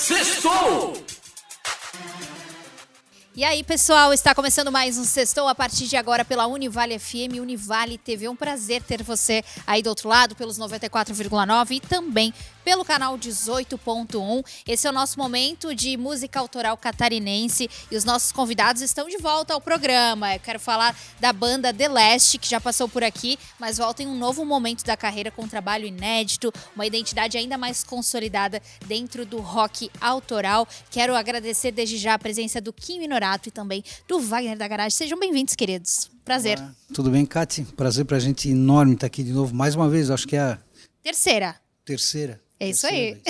Sextou! E aí, pessoal, está começando mais um Sextou a partir de agora pela Univale FM, Univale TV. Um prazer ter você aí do outro lado, pelos 94,9 e também pelo canal 18.1. Esse é o nosso momento de música autoral catarinense e os nossos convidados estão de volta ao programa. Eu quero falar da banda The Last, que já passou por aqui, mas volta em um novo momento da carreira com um trabalho inédito, uma identidade ainda mais consolidada dentro do rock autoral. Quero agradecer desde já a presença do Kim Minorato e também do Wagner da Garagem. Sejam bem-vindos, queridos. Prazer. Olá. Tudo bem, Kati? Prazer pra gente enorme estar aqui de novo. Mais uma vez, acho que é a terceira. É isso aí.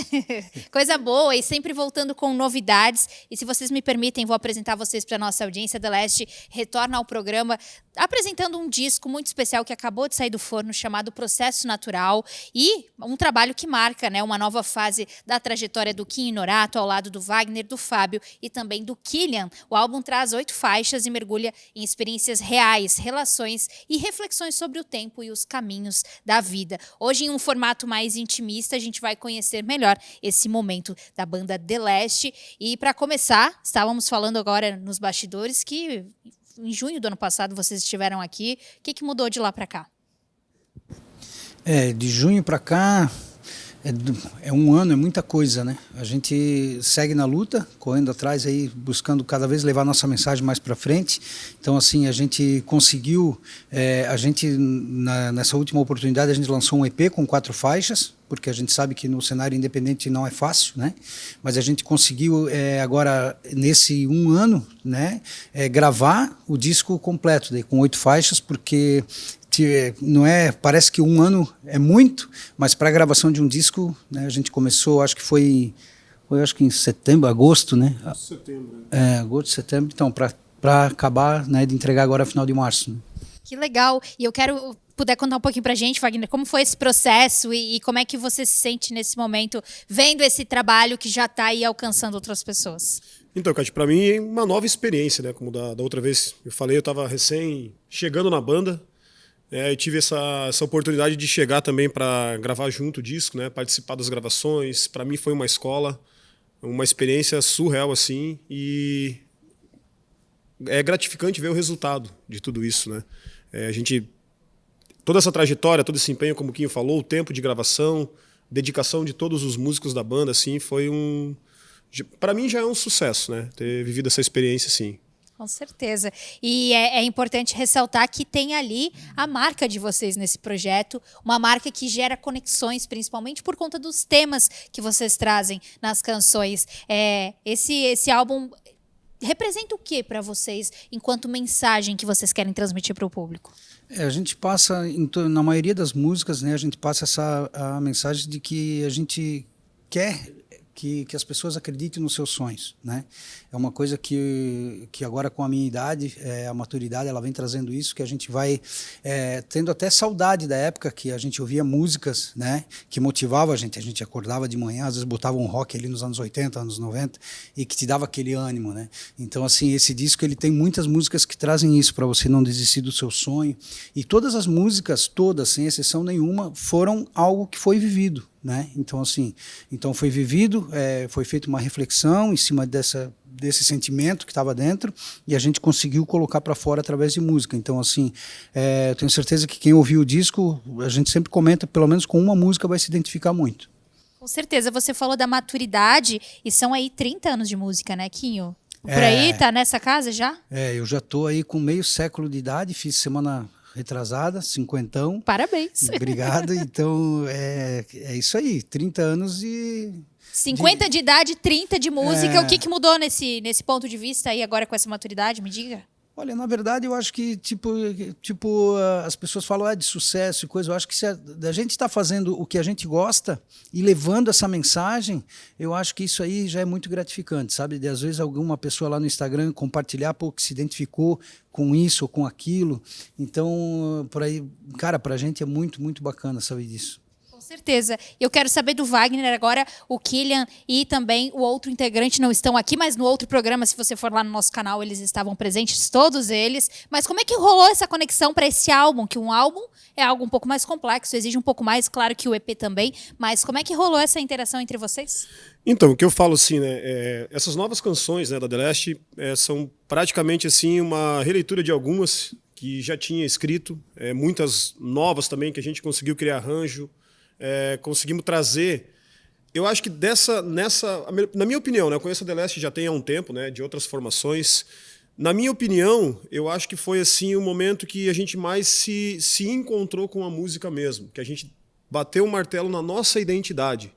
Coisa boa e sempre voltando com novidades. E se vocês me permitem, vou apresentar vocês para a nossa audiência. The Last retorna ao programa apresentando um disco muito especial que acabou de sair do forno, chamado Processo Natural. E um trabalho que marca, né, uma nova fase da trajetória do Kim Minorato ao lado do Wagner, do Fábio e também do Killian. O álbum traz 8 faixas e mergulha em experiências reais, relações e reflexões sobre o tempo e os caminhos da vida. Hoje, em um formato mais intimista, a gente vai conhecer melhor esse momento da banda The Last. E para começar, estávamos falando agora nos bastidores que em junho do ano passado vocês estiveram aqui. O que mudou de lá para cá? De junho para cá é um ano, é muita coisa, né? A gente segue na luta, correndo atrás aí, buscando cada vez levar nossa mensagem mais para frente. Então, assim, a gente conseguiu, nessa última oportunidade, a gente lançou um EP com 4 faixas, porque a gente sabe que no cenário independente não é fácil, né? Mas a gente conseguiu agora, nesse um ano, né, gravar o disco completo, daí, com 8 faixas, porque não é, parece que um ano é muito, mas para a gravação de um disco, né, a gente começou, acho que acho que em setembro, agosto, né? Setembro. Agosto, setembro, então, para acabar, né, de entregar agora no final de março. Né? Que legal! E eu quero puder contar um pouquinho pra gente, Wagner, como foi esse processo e como é que você se sente nesse momento, vendo esse trabalho que já está aí alcançando outras pessoas? Então, Cátia, para mim é uma nova experiência, né? Como da outra vez eu falei, eu estava recém chegando na banda, e tive essa oportunidade de chegar também para gravar junto o disco, né? Participar das gravações. Para mim foi uma escola, uma experiência surreal assim, e é gratificante ver o resultado de tudo isso, né? Toda essa trajetória, todo esse empenho, como o Quinho falou, o tempo de gravação, dedicação de todos os músicos da banda, assim, para mim já é um sucesso, né? Ter vivido essa experiência, assim. Com certeza. E é importante ressaltar que tem ali a marca de vocês nesse projeto, uma marca que gera conexões, principalmente por conta dos temas que vocês trazem nas canções. Esse álbum representa o que para vocês, enquanto mensagem que vocês querem transmitir para o público? A gente passa, na maioria das músicas, né, a gente passa a mensagem de que a gente quer que as pessoas acreditem nos seus sonhos, né? É uma coisa que agora com a minha idade, a maturidade, ela vem trazendo isso, que a gente vai tendo até saudade da época que a gente ouvia músicas, né, que motivava a gente acordava de manhã, às vezes botava um rock ali nos anos 80, anos 90, e que te dava aquele ânimo, né? Então, assim, esse disco ele tem muitas músicas que trazem isso, para você não desistir do seu sonho, e todas as músicas, todas, sem exceção nenhuma, foram algo que foi vivido, né? Então, assim, foi vivido, foi feita uma reflexão em cima desse sentimento que estava dentro e a gente conseguiu colocar para fora através de música. Então, assim, eu tenho certeza que quem ouviu o disco, a gente sempre comenta, pelo menos com uma música vai se identificar muito. Com certeza. Você falou da maturidade e são aí 30 anos de música, né, Quinho? Por aí, tá nessa casa já? Eu já tô aí com meio século de idade, fiz semana retrasada, 50. Parabéns. Obrigado. Então, é isso aí, 30 anos e... 50 de idade, 30 de música. O que mudou nesse ponto de vista aí agora com essa maturidade? Me diga. Olha, na verdade, eu acho que as pessoas falam de sucesso e coisa. Eu acho que se a gente está fazendo o que a gente gosta e levando essa mensagem, eu acho que isso aí já é muito gratificante, sabe? De às vezes alguma pessoa lá no Instagram compartilhar que se identificou com isso ou com aquilo. Então, por aí, cara, pra gente é muito, muito bacana saber disso. Com certeza. Eu quero saber do Wagner agora. O Killian e também o outro integrante não estão aqui, mas no outro programa, se você for lá no nosso canal, eles estavam presentes, todos eles. Mas como é que rolou essa conexão para esse álbum? Que um álbum é algo um pouco mais complexo, exige um pouco mais, claro que o EP também. Mas como é que rolou essa interação entre vocês? Então, o que eu falo assim, né, essas novas canções, né, da The Last são praticamente assim uma releitura de algumas que já tinha escrito, muitas novas também que a gente conseguiu criar arranjo, conseguimos trazer. Eu acho que na minha opinião, né, eu conheço a The Last já tem há um tempo, né, de outras formações. Na minha opinião, eu acho que foi assim o momento que a gente mais se encontrou com a música mesmo, que a gente bateu o martelo na nossa identidade.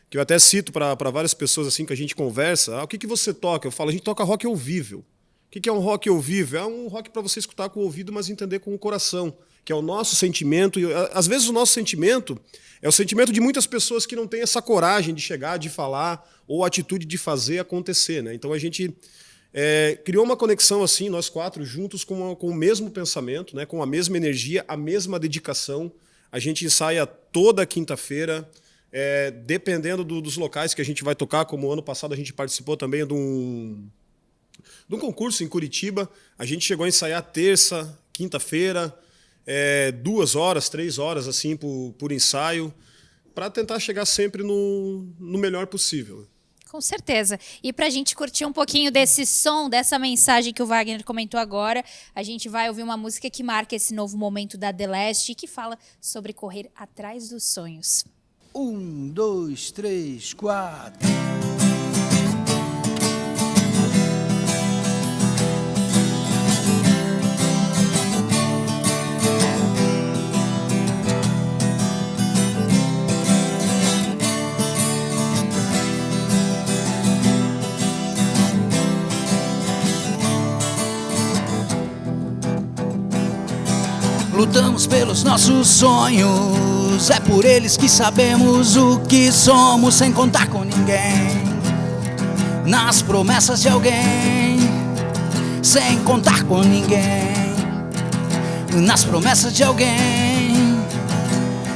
Que eu até cito para várias pessoas assim que a gente conversa, o que você toca? Eu falo, a gente toca rock ouvível. O que é um rock ouvível? É um rock para você escutar com o ouvido, mas entender com o coração, que é o nosso sentimento. E, às vezes o nosso sentimento é o sentimento de muitas pessoas que não têm essa coragem de chegar, de falar, ou a atitude de fazer acontecer, né? Então a gente criou uma conexão assim, nós quatro juntos com o mesmo pensamento, né? Com a mesma energia, a mesma dedicação. A gente ensaia toda quinta-feira, dependendo dos locais que a gente vai tocar, como ano passado a gente participou também de um concurso em Curitiba. A gente chegou a ensaiar terça, quinta-feira, 2 horas, 3 horas assim por ensaio, para tentar chegar sempre no melhor possível. Com certeza. E para a gente curtir um pouquinho desse som, dessa mensagem que o Wagner comentou agora, a gente vai ouvir uma música que marca esse novo momento da The Last e que fala sobre correr atrás dos sonhos. 1, 2, 3, 4. Lutamos pelos nossos sonhos, é por eles que sabemos o que somos, sem contar com ninguém. Nas promessas de alguém, sem contar com ninguém. Nas promessas de alguém,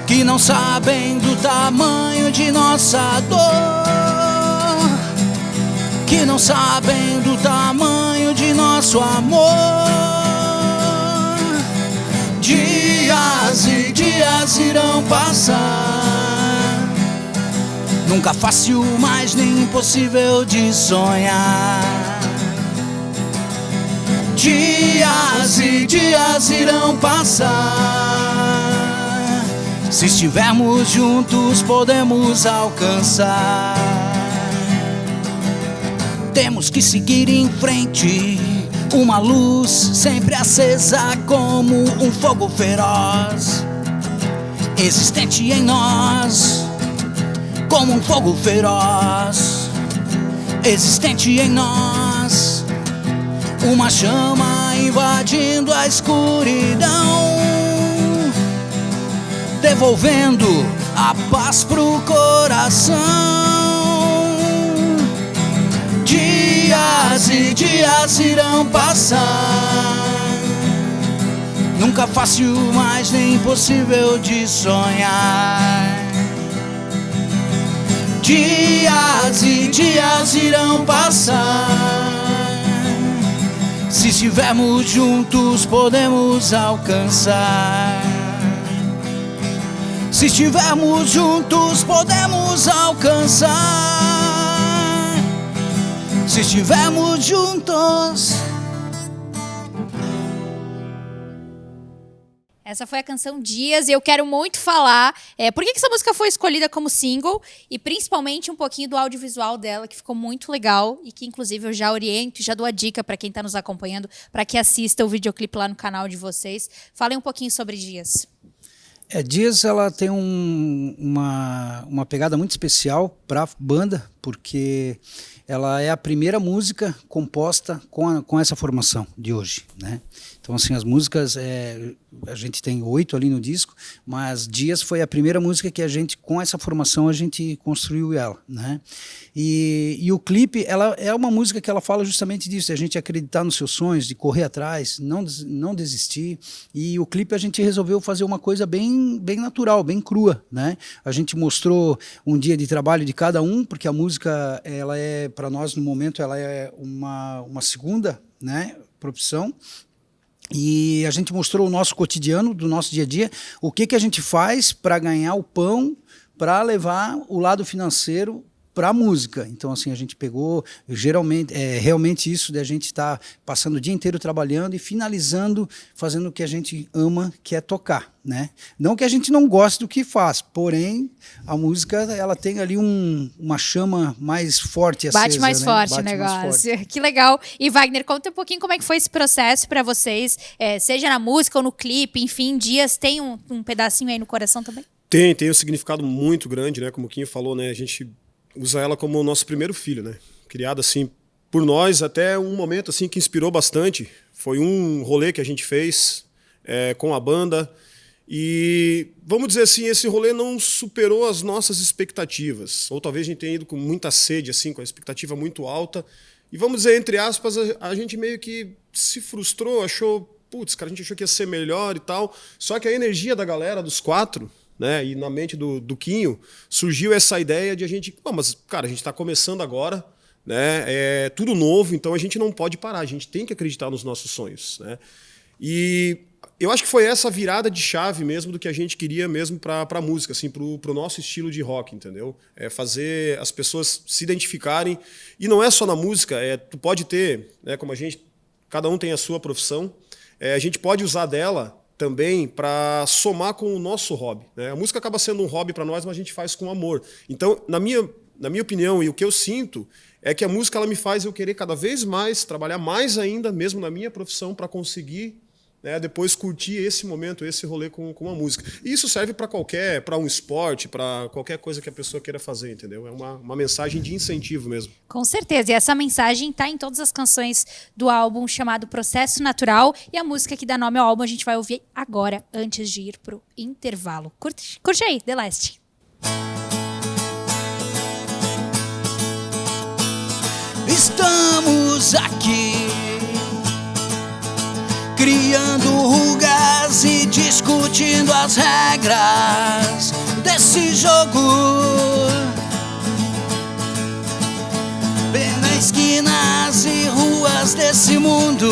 que não sabem do tamanho de nossa dor, que não sabem do tamanho de nosso amor. Dias e dias irão passar, nunca fácil, mas nem impossível de sonhar. Dias e dias irão passar, se estivermos juntos podemos alcançar. Temos que seguir em frente, uma luz sempre acesa como um fogo feroz, existente em nós, como um fogo feroz, existente em nós, uma chama invadindo a escuridão, devolvendo a paz pro coração. Dias e dias irão passar, nunca fácil, mas nem impossível de sonhar. Dias e dias irão passar, se estivermos juntos podemos alcançar. Se estivermos juntos podemos alcançar. Se estivermos juntos. Essa foi a canção Dias e eu quero muito falar por que essa música foi escolhida como single e principalmente um pouquinho do audiovisual dela, que ficou muito legal e que inclusive eu já oriento e já dou a dica para quem está nos acompanhando para que assista o videoclipe lá no canal de vocês. Falem um pouquinho sobre Dias. Dias ela tem uma pegada muito especial para a banda, porque ela é a primeira música composta com essa formação de hoje, né? Então, assim, as músicas, a gente tem 8 ali no disco, mas Dias foi a primeira música que a gente, com essa formação, a gente construiu ela, né? E o clipe, ela é uma música que ela fala justamente disso, de a gente acreditar nos seus sonhos, de correr atrás, não desistir. E o clipe a gente resolveu fazer uma coisa bem natural, bem crua, né? A gente mostrou um dia de trabalho de cada um, porque a música, ela é, para nós no momento, ela é uma segunda, né, profissão. E a gente mostrou o nosso cotidiano, do nosso dia a dia, o que a gente faz para ganhar o pão, para levar o lado financeiro para a música. Então, assim, a gente pegou geralmente, realmente isso de a gente estar passando o dia inteiro trabalhando e finalizando fazendo o que a gente ama, que é tocar, né? Não que a gente não goste do que faz, porém a música, ela tem ali uma chama mais forte acesa, Bate mais forte Bate o negócio. mais forte. Que legal. E Wagner, conta um pouquinho como é que foi esse processo para vocês, seja na música ou no clipe, enfim, Dias tem um pedacinho aí no coração também? Tem um significado muito grande, né? Como o Quinho falou, né? A gente usa ela como o nosso primeiro filho, né? Criada assim por nós, até um momento assim que inspirou bastante. Foi um rolê que a gente fez com a banda e, vamos dizer assim, esse rolê não superou as nossas expectativas. Ou talvez a gente tenha ido com muita sede, assim, com a expectativa muito alta. E vamos dizer, entre aspas, a gente meio que se frustrou, achou, putz, cara, a gente achou que ia ser melhor e tal. Só que a energia da galera, dos 4... né? E na mente do Quinho surgiu essa ideia de a gente, mas cara, a gente está começando agora, né? É tudo novo, então a gente não pode parar, a gente tem que acreditar nos nossos sonhos, né? E eu acho que foi essa virada de chave mesmo do que a gente queria mesmo para a música, assim, pro nosso estilo de rock, entendeu? É fazer as pessoas se identificarem, e não é só na música, tu pode ter, né? Como cada um tem a sua profissão, a gente pode usar dela também para somar com o nosso hobby, né? A música acaba sendo um hobby para nós, mas a gente faz com amor. Então, na minha opinião, e o que eu sinto, é que a música ela me faz eu querer cada vez mais, trabalhar mais ainda, mesmo na minha profissão, para conseguir, né, depois curtir esse momento, esse rolê com a música. E isso serve para um esporte, para qualquer coisa que a pessoa queira fazer, entendeu? É uma mensagem de incentivo mesmo. Com certeza, e essa mensagem está em todas as canções do álbum chamado Processo Natural, e a música que dá nome ao álbum a gente vai ouvir agora, antes de ir pro intervalo. Curte aí, The Last. Estamos aqui criando rugas e discutindo as regras desse jogo. Pelas esquinas e ruas desse mundo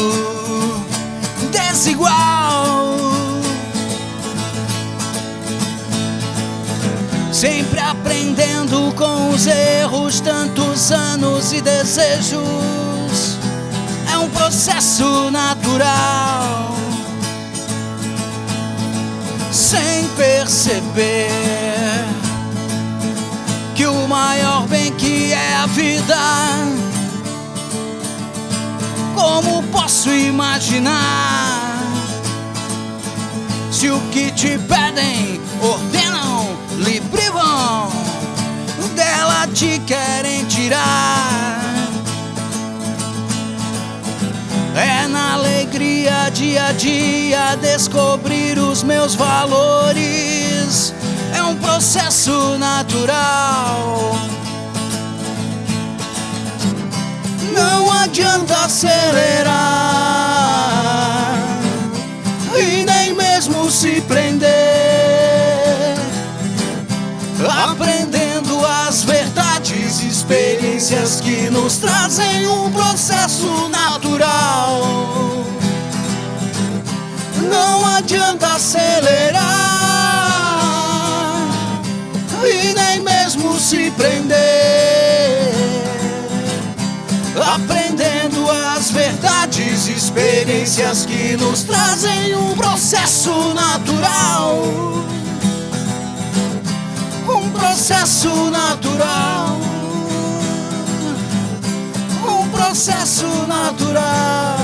desigual, sempre aprendendo com os erros, tantos anos e desejos. É um processo natural, sem perceber que o maior bem que é a vida, como posso imaginar se o que te pedem, ordenam, lhe privam, dela te querem tirar? É na alegria dia a dia descobrir os meus valores. É um processo natural. Não adianta acelerar e nem mesmo se prender, aprendendo as verdades, experiências que nos trazem um processo natural. Não adianta acelerar e nem mesmo se prender, aprendendo as verdades, experiências que nos trazem um processo natural. Um processo natural, um processo natural.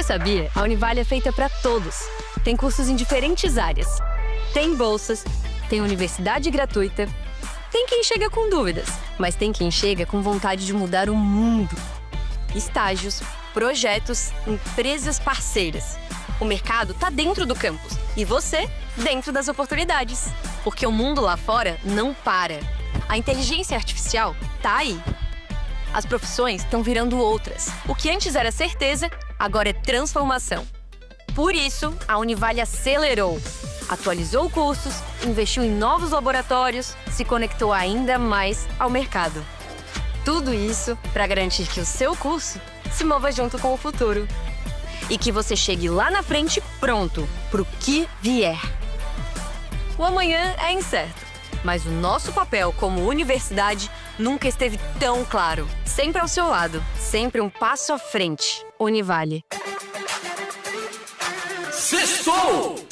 sabia? A Univale é feita para todos. Tem cursos em diferentes áreas. Tem bolsas, tem universidade gratuita. Tem quem chega com dúvidas, mas tem quem chega com vontade de mudar o mundo. Estágios, projetos, empresas parceiras. O mercado está dentro do campus e você dentro das oportunidades. Porque o mundo lá fora não para. A inteligência artificial tá aí. As profissões estão virando outras. O que antes era certeza, agora é transformação. Por isso, a Univale acelerou. Atualizou cursos, investiu em novos laboratórios, se conectou ainda mais ao mercado. Tudo isso para garantir que o seu curso se mova junto com o futuro. E que você chegue lá na frente pronto para o que vier. O amanhã é incerto, mas o nosso papel como universidade nunca esteve tão claro. Sempre ao seu lado, sempre um passo à frente. Univale. Sextou!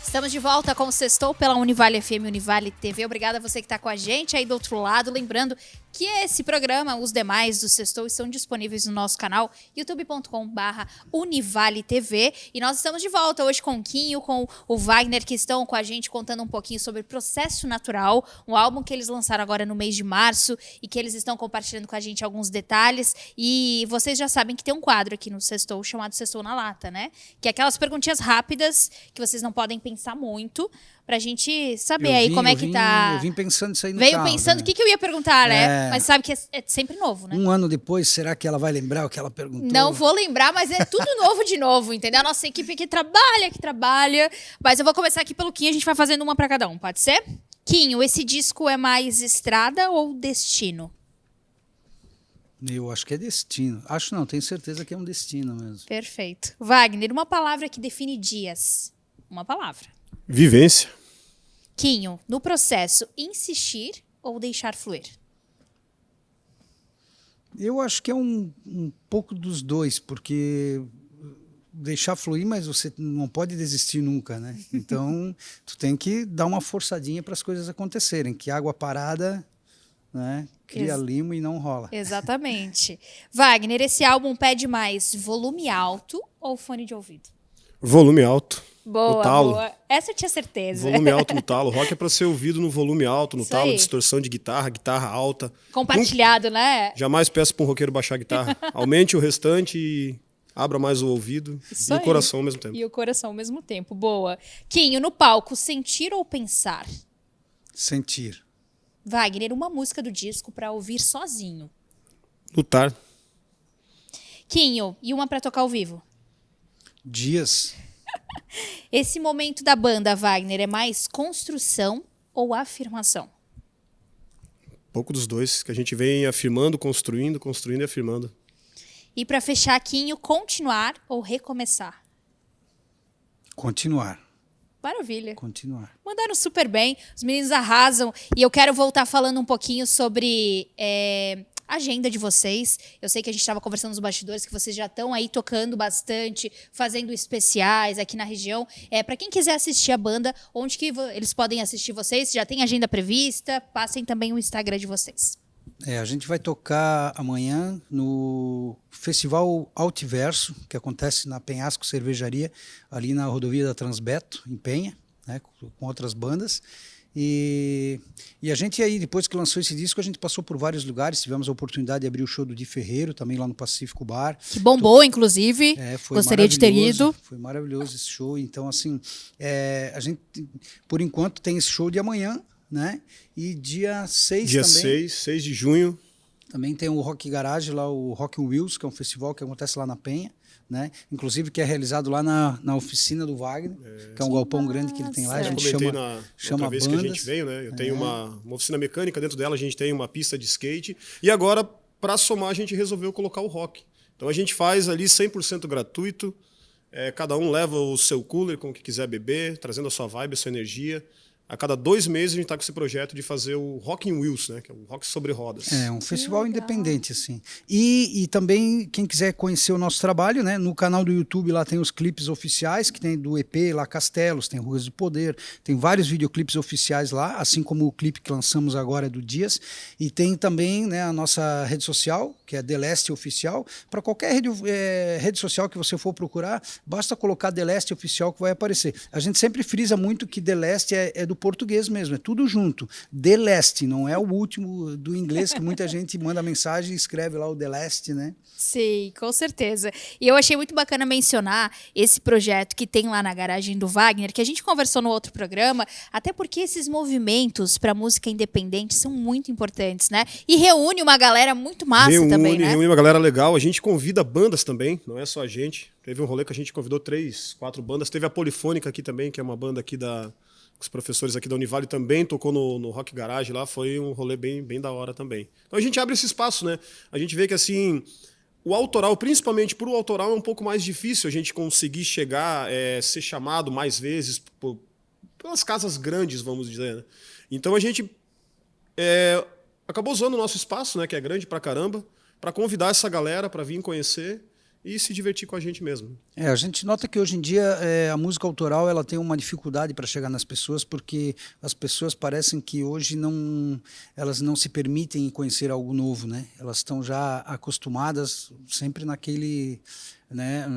Estamos de volta com o Sextou pela Univale FM, Univale TV. Obrigada a você que está com a gente aí do outro lado. Lembrando que esse programa, os demais do Sextou, estão disponíveis no nosso canal youtube.com/UnivaleTV. E nós estamos de volta hoje com o Quinho, com o Wagner, que estão com a gente contando um pouquinho sobre Processo Natural, um álbum que eles lançaram agora no mês de março e que eles estão compartilhando com a gente alguns detalhes. E vocês já sabem que tem um quadro aqui no Sextou chamado Sextou na Lata, né? Que é aquelas perguntinhas rápidas que vocês não podem pensar muito, pra gente saber aí como é que tá. Eu vim pensando nisso aí no Veio carro, pensando o né? que eu ia perguntar, né? Mas sabe que é sempre novo, né? Um ano depois, será que ela vai lembrar o que ela perguntou? Não vou lembrar, mas é tudo novo de novo, entendeu? A nossa equipe que trabalha. Mas eu vou começar aqui pelo Quinho, a gente vai fazendo uma pra cada um, pode ser? Quinho, esse disco é mais estrada ou destino? Eu acho que é destino. Acho não, tenho certeza que é um destino mesmo. Perfeito. Wagner, uma palavra que define dias. Uma palavra. Vivência. Quinho, no processo, insistir ou deixar fluir? Eu acho que é um pouco dos dois, porque deixar fluir, mas você não pode desistir nunca, né? Então, tu tem que dar uma forçadinha para as coisas acontecerem, que água parada, né, cria limo e não rola. Exatamente. Wagner, esse álbum pede mais volume alto ou fone de ouvido? Volume alto. Boa, no talo. boa. Essa eu tinha certeza. Volume alto no talo. Rock é para ser ouvido no volume alto, no Isso talo, aí. distorção de guitarra, guitarra alta. Compartilhado, né? Jamais peço para um roqueiro baixar a guitarra. Aumente o restante e abra mais o ouvido Isso e aí. o coração ao mesmo tempo. E o coração ao mesmo tempo. Boa. Quinho, no palco, sentir ou pensar? Sentir. Wagner, uma música do disco pra ouvir sozinho. Lutar. Quinho, e uma pra tocar ao vivo? Dias. Esse momento da banda, Wagner, é mais construção ou afirmação? Pouco dos dois, que a gente vem afirmando, construindo e afirmando. E pra fechar, Quinho, continuar ou recomeçar? Continuar. Maravilha. Continuar. Mandaram super bem, os meninos arrasam. E eu quero voltar falando um pouquinho sobre a agenda de vocês. Eu sei que a gente estava conversando nos bastidores que vocês já estão aí tocando bastante, fazendo especiais aqui na região. Para quem quiser assistir a banda, onde que eles podem assistir vocês? Já tem agenda prevista? Passem também o Instagram de vocês. A gente vai tocar amanhã no Festival Altiverso, que acontece na Penhasco Cervejaria, ali na rodovia da Transbeto, em Penha, né, com outras bandas. E a gente aí, depois que lançou esse disco, a gente passou por vários lugares, tivemos a oportunidade de abrir o show do Di Ferreiro, também lá no Pacífico Bar. Que bombou, inclusive. Foi Gostaria de ter ido. Foi maravilhoso esse show. Então, assim, a gente, por enquanto, tem esse show de amanhã, né? E dia 6 Dia também. 6 de junho. Também tem o Rock Garage, lá o Rock on Wheels, que é um festival que acontece lá na Penha, né? Inclusive que é realizado lá na oficina do Wagner, que é um galpão grande que ele tem lá. A Nossa. gente Comentei chama outra vez bandas. que a gente veio, né? Eu tenho uma oficina mecânica, dentro dela a gente tem uma pista de skate. E agora, para somar, a gente resolveu colocar o rock. Então a gente faz ali 100% gratuito. Cada um leva o seu cooler com o que quiser beber, trazendo a sua vibe, a sua energia. a cada 2 meses a gente está com esse projeto de fazer o Rock in Wheels, né? Que é o rock sobre rodas. É um festival independente, assim. E também, quem quiser conhecer o nosso trabalho, né? No canal do YouTube lá tem os clipes oficiais, que tem do EP lá Castelos, tem Ruas do Poder, tem vários videoclipes oficiais lá, assim como o clipe que lançamos agora do Dias. E tem também, né, a nossa rede social, que é The Leste Oficial. Para qualquer rede social que você for procurar, basta colocar The Leste Oficial que vai aparecer. A gente sempre frisa muito que The Leste é do português mesmo, é tudo junto. The Leste, não é o último do inglês, que muita gente manda mensagem e escreve lá o The Leste, né? Sim, com certeza. E eu achei muito bacana mencionar esse projeto que tem lá na garagem do Wagner, que a gente conversou no outro programa, até porque esses movimentos para música independente são muito importantes, né? E reúne uma galera muito massa também, né? Reúne uma galera legal. A gente convida bandas também, não é só a gente. Teve um rolê que a gente convidou 3, 4 bandas. Teve a Polifônica aqui também, que é uma banda aqui os professores aqui da Univale também tocou no Rock Garage lá. Foi um rolê bem da hora também. Então a gente abre esse espaço, né? A gente vê que assim, o autoral, principalmente pro autoral, é um pouco mais difícil a gente conseguir chegar, ser chamado mais vezes pelas casas grandes, vamos dizer, né? Então a gente acabou usando o nosso espaço, né, que é grande pra caramba, para convidar essa galera para vir conhecer e se divertir com a gente mesmo. A gente nota que hoje em dia a música autoral ela tem uma dificuldade para chegar nas pessoas, porque as pessoas parecem que hoje elas não se permitem conhecer algo novo, né? Elas estão já acostumadas sempre naquele, né,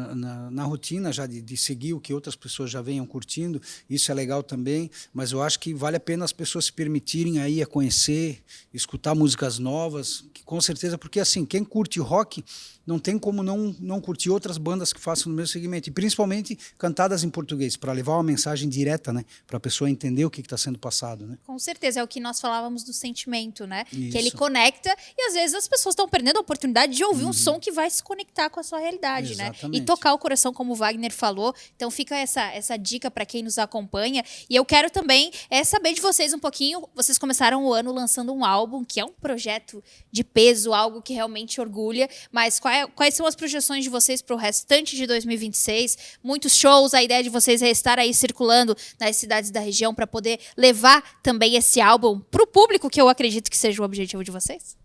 na rotina já de seguir o que outras pessoas já venham curtindo. Isso é legal também, mas eu acho que vale a pena as pessoas se permitirem aí a conhecer, escutar músicas novas, que com certeza, porque assim, quem curte rock não tem como não curtir outras bandas que façam no mesmo segmento, e principalmente cantadas em português, para levar uma mensagem direta, né, para a pessoa entender o que está sendo passado, né? Com certeza, é o que nós falávamos do sentimento, né? Isso. Que ele conecta e às vezes as pessoas estão perdendo a oportunidade de ouvir um som que vai se conectar com a sua realidade, Exatamente. né? E tocar o coração, como o Wagner falou. Então fica essa dica para quem nos acompanha. E eu quero também saber de vocês um pouquinho. Vocês começaram o ano lançando um álbum, que é um projeto de peso, algo que realmente orgulha. Mas quais são as projeções de vocês para o restante de 2026? Muitos shows, a ideia de vocês é estar aí circulando nas cidades da região para poder levar também esse álbum para o público, que eu acredito que seja o objetivo de vocês?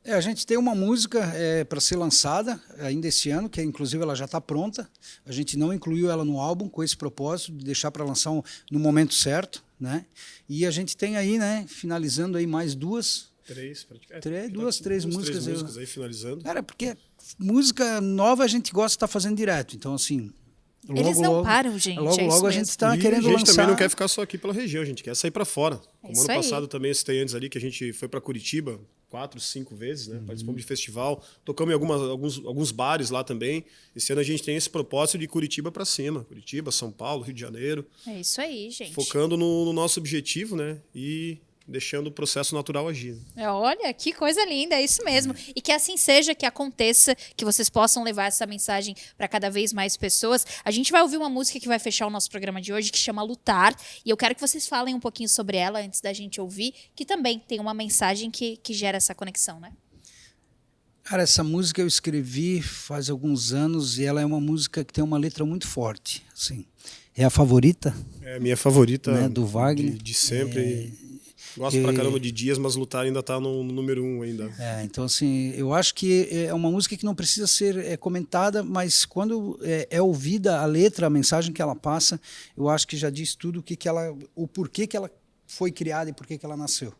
A gente tem uma música para ser lançada ainda esse ano, que inclusive ela já está pronta. A gente não incluiu ela no álbum com esse propósito de deixar para lançar no momento certo, né? E a gente tem aí, né, finalizando aí mais duas três músicas aí finalizando. Cara, porque música nova a gente gosta de estar fazendo direto. Então, assim, eles não param, gente. Logo a gente está querendo lançar. A gente também não quer ficar só aqui pela região, a gente quer sair para fora. Como ano aí. passado também, eu citei antes ali, que a gente foi para Curitiba 4, 5 vezes, né? Participamos de festival, tocamos em alguns bares lá também. Esse ano a gente tem esse propósito de Curitiba para cima. Curitiba, São Paulo, Rio de Janeiro. É isso aí, gente. Focando no nosso objetivo, né? E deixando o processo natural agir. Olha, que coisa linda, é isso mesmo. E que assim seja, que aconteça, que vocês possam levar essa mensagem para cada vez mais pessoas. A gente vai ouvir uma música que vai fechar o nosso programa de hoje, que chama Lutar, e eu quero que vocês falem um pouquinho sobre ela antes da gente ouvir, que também tem uma mensagem que gera essa conexão, né? Cara, essa música eu escrevi faz alguns anos e ela é uma música que tem uma letra muito forte, assim. É a favorita? É a minha favorita, né, do Wagner. De sempre. Gosto pra caramba de Dias, mas Lutar ainda tá no número 1 ainda. Então, assim, eu acho que é uma música que não precisa ser comentada, mas quando é ouvida a letra, a mensagem que ela passa, eu acho que já diz tudo o porquê que ela foi criada e porquê que ela nasceu.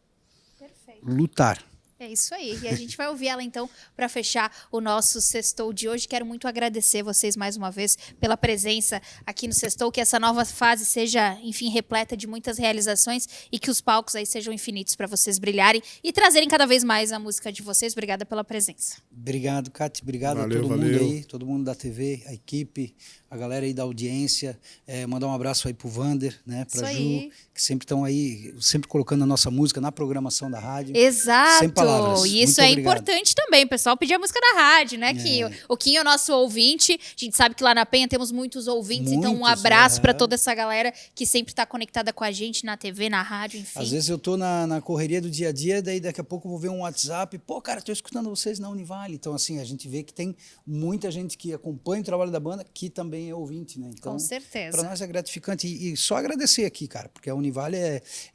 Perfeito. Lutar. É isso aí. E a gente vai ouvir ela, então, para fechar o nosso Sextou de hoje. Quero muito agradecer vocês mais uma vez pela presença aqui no Sextou, que essa nova fase seja, enfim, repleta de muitas realizações e que os palcos aí sejam infinitos para vocês brilharem e trazerem cada vez mais a música de vocês. Obrigada pela presença. Obrigado, Cátia. Obrigado a todo mundo aí, todo mundo da TV, a equipe, a galera aí da audiência. Mandar um abraço aí pro Vander, né, pra Ju, que sempre estão aí, sempre colocando a nossa música na programação da rádio. Exato. Sem palavras. E isso Muito é obrigado. importante também, o pessoal pedir a música da rádio, né? Que o Kim é o nosso ouvinte. A gente sabe que lá na Penha temos muitos ouvintes, então um Muitos, abraço para toda essa galera que sempre tá conectada com a gente na TV, na rádio, enfim. Às vezes eu tô na correria do dia a dia, daí daqui a pouco eu vou ver um WhatsApp, pô, cara, tô escutando vocês na Univale. Então, assim, a gente vê que tem muita gente que acompanha o trabalho da banda, que também é ouvinte, né? Então, Com certeza. para nós é gratificante. E só agradecer aqui, cara, porque a Univale,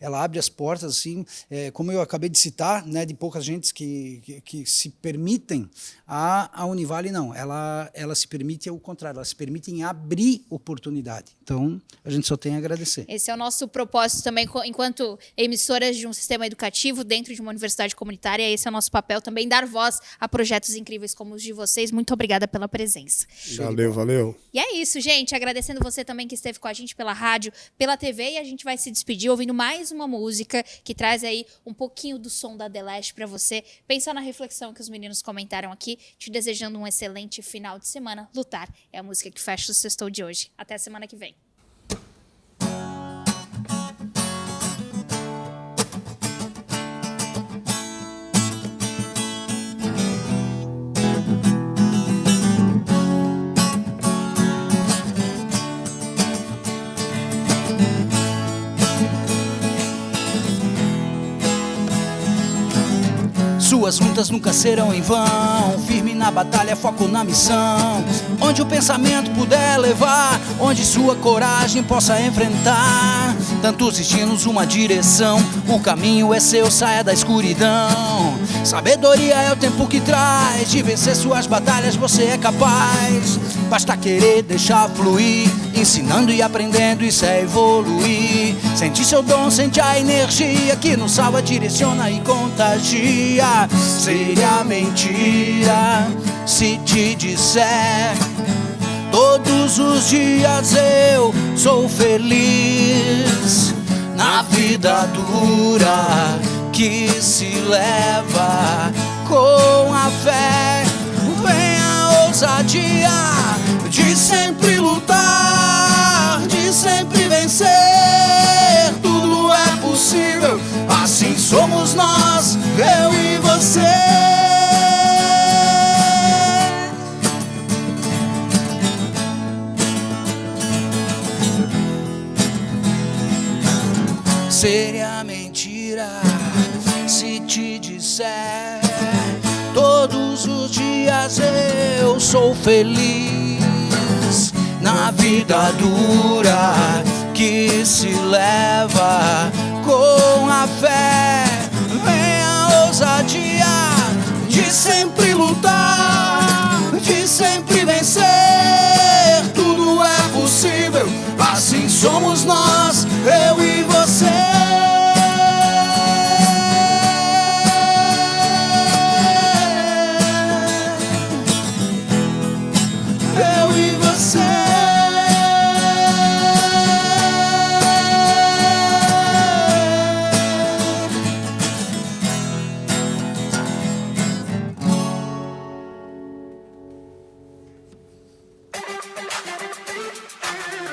ela abre as portas, assim, como eu acabei de citar, né, de poucas gentes que se permitem, a Univale não. Ela se permite ao contrário, ela se permite em abrir oportunidade. Então, a gente só tem a agradecer. Esse é o nosso propósito também, enquanto emissoras de um sistema educativo dentro de uma universidade comunitária. Esse é o nosso papel também, dar voz a projetos incríveis como os de vocês. Muito obrigada pela presença. Valeu. E é isso, gente. Agradecendo você também que esteve com a gente pela rádio, pela TV. E a gente vai se despedir ouvindo mais uma música que traz aí um pouquinho do som da The Last para você. Pensar na reflexão que os meninos comentaram aqui. Te desejando um excelente final de semana. Lutar é a música que fecha o Sextou de hoje. Até a semana que vem. Suas lutas nunca serão em vão. Firme na batalha, foco na missão. Onde o pensamento puder levar, onde sua coragem possa enfrentar tantos destinos, uma direção. O caminho é seu, saia da escuridão. Sabedoria é o tempo que traz. De vencer suas batalhas você é capaz. Basta querer deixar fluir. Ensinando e aprendendo, isso é evoluir. Sente seu dom, sente a energia que nos salva, direciona e contagia. Seria mentira se te disser todos os dias eu sou feliz. Na vida dura que se leva com a fé, vem a ousadia de sempre lutar, de sempre vencer. Tudo é possível, assim somos nós, eu e você. Seria mentira se te disser todos os dias eu sou feliz. Na vida dura que se leva com a fé, vem a ousadia de sempre lutar, de sempre vencer. Tudo é possível, assim somos nós, eu e você. Eu e você.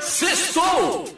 Sextou!